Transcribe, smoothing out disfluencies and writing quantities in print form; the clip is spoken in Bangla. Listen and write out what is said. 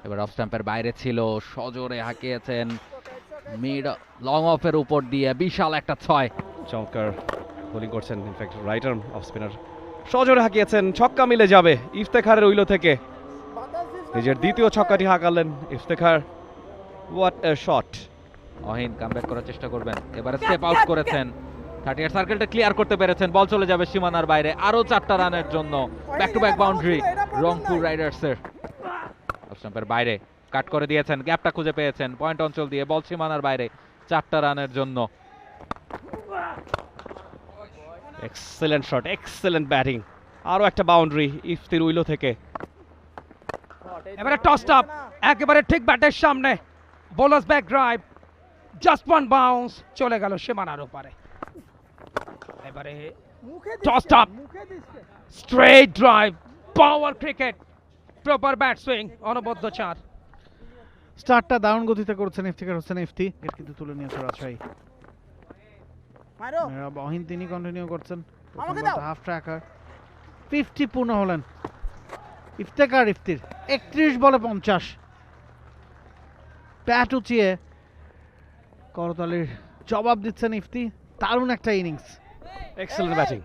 এবার অফ স্ট্যাম্পের বাইরে ছিল, সজোরে হাঁকিয়েছেন মিড লং অফের উপর দিয়ে, বিশাল একটা 6। চমৎকার বোলিং করছেন, in fact right arm off spinner সজোরে হাঁকিয়েছেন, ছক্কা মিলে যাবে ইফতেখারের উইলো থেকে। নিজের দ্বিতীয় ছক্কাটি হাঁকালেন ইফতেখার। What a shot! অহিন কামব্যাক করার চেষ্টা করবেন, এবারে স্টেপ আউট করেছেন, 30 সার্কেলটা ক্লিয়ার করতে পেরেছেন, বল চলে যাবে সীমানার বাইরে, আরো 4টা রানের জন্য back to back boundary Rangpur রাইডার্সের। অফ স্টাম্পের বাইরে কাট করে দিয়েছেন, গ্যাপটা খুঁজে পেয়েছেন, পয়েন্ট অঞ্চল দিয়ে বল সীমানার বাইরে, 4টা রানের জন্য। এক্সেলেন্ট শট, এক্সেলেন্ট ব্যাটিং, আরো একটা বাউন্ডারি ইফতির উইলো থেকে। এবারে টসড আপ একেবারে ঠিক ব্যাটের সামনে, bowlers back drive, just one bounce, চলে গেল সীমানার ওপারে। এবারে টসড আপ, স্ট্রেট ড্রাইভ, পাওয়ার ক্রিকেট, প্রপার ব্যাট সুইং, অনবদ্য 4। স্টার্টটা দারুণ গতিতে করছেন ইফতিখার হোসেন ইফতি, উইকেট কিন্তু তুলে নিয়েছে রাজশাহী। মেহরাব অহিন তিনি কন্টিনিউ করছেন, হাফ ট্র্যাকার 50 পূর্ণ হলেন ইফতেখার ইফতির। 31 বলে 50, ব্যাট উঁচিয়ে করতালির জবাব দিচ্ছেন ইফতি। দারুণ একটা ইনিংস। Excellent batting.